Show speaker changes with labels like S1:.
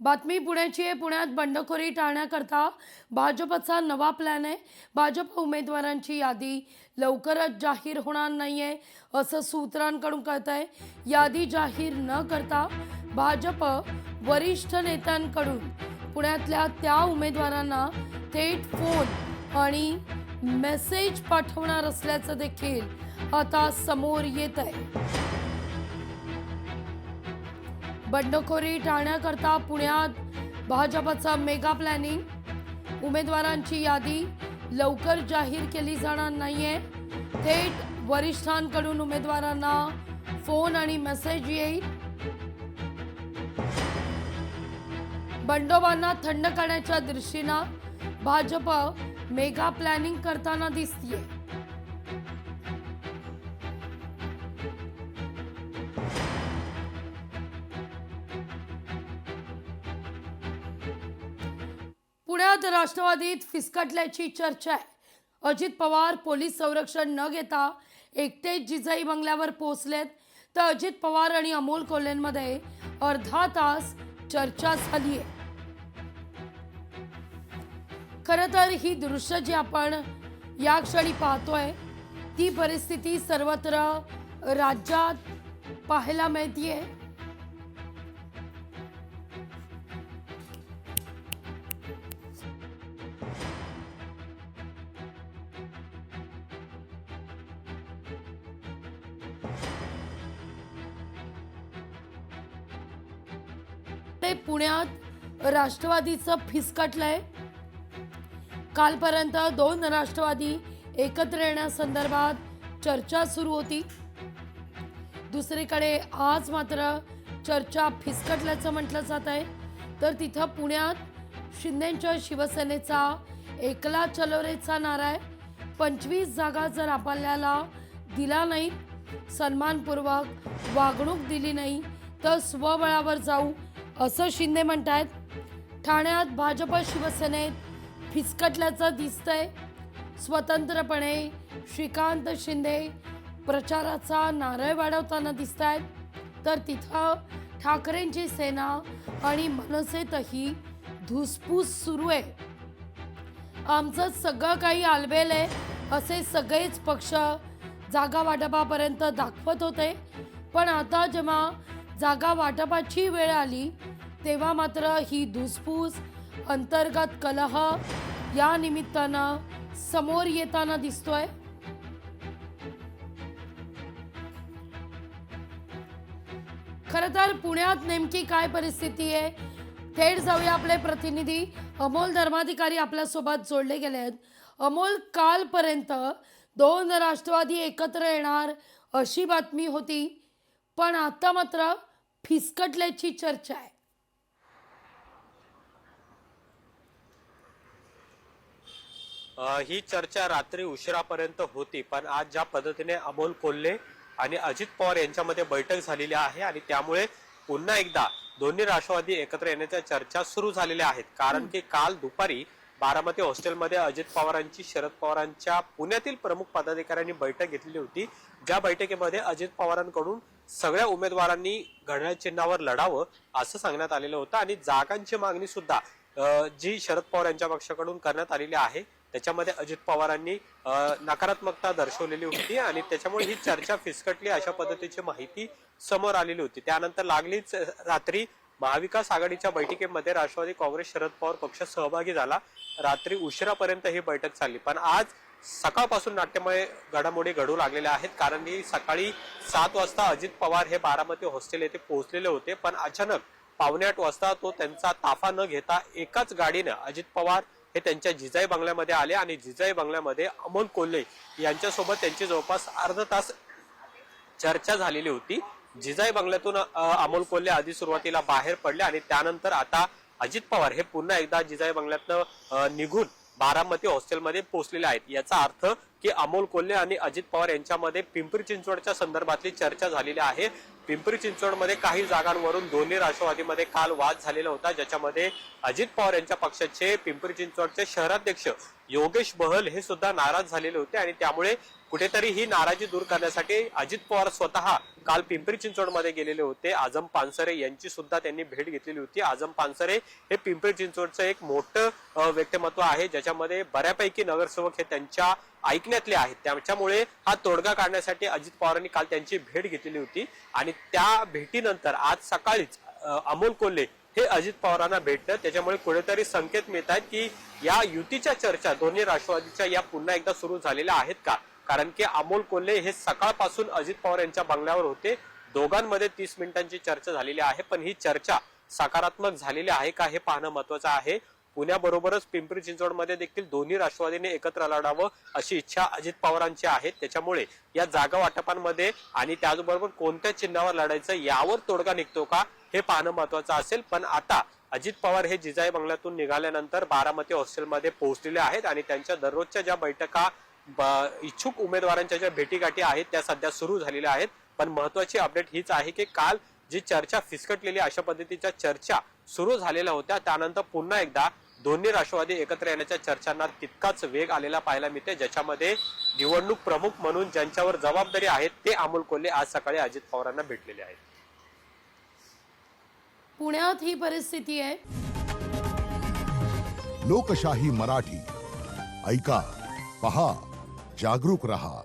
S1: बातमी पुण्याची आहे। पुण्यात बंडखोरी टाळण्याकरता भाजपचा नवा प्लॅन आहे। भाजप उमेदवारांची यादी लवकरच जाहीर होणार नाहीये असं सूत्रांकडून कळतंय। यादी जाहीर न करता भाजप वरिष्ठ नेत्यांकडून पुण्यातल्या त्या उमेदवारांना थेट फोन आणि मेसेज पाठवणार असल्याचं देखील आता समोर येत आहे। बंडखोरी टाळण्याकरता पुण्यात भाजपचा मेगा प्लॅनिंग। उमेदवारांची यादी लवकर जाहीर केली जाणार नाहीये। थेट वरिष्ठांकडून उमेदवारांना फोन आणि मेसेज येईल। बंडोबांना थंड करण्याच्या दृष्टीनं भाजप मेगा प्लॅनिंग करताना दिसतीये। पुण्यात राष्ट्रवादीत फिसकटल्याची चर्चा आहे। अजित पवार पोलीस संरक्षण न घेता एकटेच जिजाई बंगल्यावर पोहोचलेत, तर अजित पवार आणि अमोल कोल्हेंमध्ये अर्धा तास चर्चा झाली आहे। खरं तर ही दृश्य जी आपण या क्षणी पाहतोय ती परिस्थिती सर्वत्र राज्यात पाहायला मिळतीये। ते पुण्यात राष्ट्रवादीचं फिसकटलंय। कालपर्यंत दोन राष्ट्रवादी एकत्र येण्यासंदर्भात चर्चा सुरू होती। दुसरीकडे आज मात्र चर्चा फिसकटल्याचं म्हटलं जात आहे। तर तिथं पुण्यात शिंदेंच्या शिवसेनेचा एकला चलो रेचा नारा आहे। 25 जागा जर आपल्याला दिला नाही, सन्मानपूर्वक वागणूक दिली नाही तर स्वबळावर जाऊ असं शिंदे म्हणतायत। ठाण्यात भाजप शिवसेनेत फिसकटल्याचं दिसतंय। स्वतंत्रपणे श्रीकांत शिंदे प्रचाराचा नारळ वाढवताना दिसतायत, तर तिथं ठाकरेंची सेना आणि मनसेतही धुसफूस सुरू आहे। आमचं सगळं काही आलबेल आहे असे सगळेच पक्ष जागा वाटपापर्यंत दाखवत होते, पण आता जेव्हा जागा वाटपाची वेळ आली तेव्हा मात्र ही धुसफूस, अंतर्गत कलह या निमित्तानं समोर येताना दिसतोय। खरं तर पुण्यात नेमकी काय परिस्थिती आहे, थेट जाऊया। आपले प्रतिनिधी अमोल धर्माधिकारी आपल्यासोबत जोडले गेले आहेत। अमोल, कालपर्यंत दोन राष्ट्रवादी एकत्र येणार अशी बातमी होती, पण आता मात्र फिसकटल्याची चर्चा आहे।
S2: ही चर्चा रात्री उशिरापर्यंत होती, पण आज ज्या पद्धतीने अमोल कोल्हे आणि अजित पवार यांच्यामध्ये बैठक झालेली आहे आणि त्यामुळे पुन्हा एकदा दोन्ही राष्ट्रवादी एकत्र येण्याच्या चर्चा सुरू झालेल्या आहेत। कारण की काल दुपारी बारामती हॉस्टेलमध्ये अजित पवारांची शरद पवारांच्या पुण्यातील प्रमुख पदाधिकाऱ्यांनी बैठक घेतली होती। ज्या बैठकीमध्ये अजित पवारांकडून सगळ्या उमेदवारांनी घड्याळ चिन्हावर लढावं असं सांगण्यात आलेलं होतं आणि जागांची मागणी सुद्धा जी शरद पवार यांच्या पक्षाकडून करण्यात आलेली आहे त्याच्यामध्ये अजित पवारांनी नकारात्मकता दर्शवलेली होती आणि त्याच्यामुळे ही चर्चा फिसकटली अशा पद्धतीची माहिती समोर आलेली होती। त्यानंतर लागलीच रात्री महाविकास आघाडीच्या बैठकीमध्ये राष्ट्रवादी काँग्रेस शरद पवार पक्ष सहभागी झाला। रात्री उशिरापर्यंत ही बैठक चालली, पण आज सकाळपासून नाट्यमय घडामोडी घडू लागलेल्या आहेत। कारण की सकाळी 7 वाजता अजित पवार हे बारामती हॉस्टेल येथे पोहोचलेले होते, पण अचानक 7:45 वाजता तो त्यांचा ताफा न घेता एकाच गाडीने अजित पवार हे त्यांच्या जिजाई बंगल्यामध्ये आले आणि जिजाई बंगल्यामध्ये अमोल कोल्हे यांच्यासोबत त्यांची जवळपास अर्धा तास चर्चा झालेली होती। जिजाई बंगल्यातून अमोल कोल्हे आधी सुरुवातीला बाहेर पडले आणि त्यानंतर आता अजित पवार हे पुन्हा एकदा जिजाई बंगल्यातनं निघून बारामती हॉस्टेलमध्ये पोहोचलेले आहेत। याचा अर्थ की अमोल कोल्हे आणि अजित पवार यांच्यामध्ये पिंपरी चिंचवडच्या संदर्भातली चर्चा झालेली आहे। पिंपरी चिंचवडमध्ये काही जागांवरून दोन्ही राष्ट्रवादीमध्ये काल वाद झालेला होता, ज्याच्यामध्ये अजित पवार यांच्या पक्षाचे पिंपरी चिंचवडचे शहराध्यक्ष योगेश बहल हे सुद्धा नाराज झालेले होते आणि त्यामुळे कुठेतरी ही नाराजी दूर करण्यासाठी अजित पवार स्वतः काल पिंपरी चिंचवडमध्ये गेलेले होते. आझम पानसरे यांची सुद्धा त्यांनी भेट घेतलेली होती. आझम पानसरे हे पिंपरी चिंचवडचं एक मोठं व्यक्तिमत्व आहे, ज्याच्यामध्ये बऱ्यापैकी नगरसेवक हे त्यांच्या ऐकण्यातले आहेत. त्याच्यामुळे हा तोडगा काढण्यासाठी अजित पवारांनी काल त्यांची भेट घेतलेली होती आणि त्या भेटीनंतर आज सकाळीच अमोल कोल्हे हे अजित पवारांना भेटलं. त्याच्यामुळे कुठेतरी संकेत मिळत आहेत की या युतीच्या चर्चा दोन्ही राष्ट्रवादीच्या या पुन्हा एकदा सुरू झालेल्या आहेत का, कारण की अमोल कोल्हे हे सकाळपासून अजित पवार यांच्या बंगल्यावर होते. दोघांमध्ये 30 मिनिटांची चर्चा झालेली आहे, पण ही चर्चा सकारात्मक झालेली आहे का हे पाहणं महत्वाचं आहे. पुण्याबरोबरच पिंपरी चिंचवडमध्ये देखील दोन्ही राष्ट्रवादीने एकत्र लढावं अशी इच्छा अजित पवारांची आहे. त्याच्यामुळे या जागा वाटपांमध्ये आणि त्याचबरोबर कोणत्या चिन्हावर लढायचं यावर तोडगा निघतो का हे पाहणं महत्वाचं असेल. पण आता अजित पवार हे जिजाई बंगल्यातून निघाल्यानंतर बारामती हॉस्टेलमध्ये पोहोचलेले आहेत आणि त्यांच्या दररोजच्या ज्या बैठका इच्छुक उमेदवारांच्या ज्या भेटीगाठी आहेत त्या सध्या सुरू झालेल्या आहेत. पण महत्वाची अपडेट हीच आहे की काल जी चर्चा फिसकटलेली अशा पद्धतीच्या चर्चा सुरू झालेल्या होत्या, त्यानंतर पुन्हा एकदा दोन्ही राष्ट्रवादी एकत्र येण्याच्या चर्चांना तितकाच वेग आलेला पाहायला मिळते, ज्याच्यामध्ये निवडणूक प्रमुख म्हणून ज्यांच्यावर जबाबदारी आहे ते अमोल कोल्हे आज सकाळी अजित पवारांना भेटलेले आहेत.
S1: पुण्यात ही परिस्थिती आहे.
S3: लोकशाही मराठी ऐका, पहा, जागरूक रहा.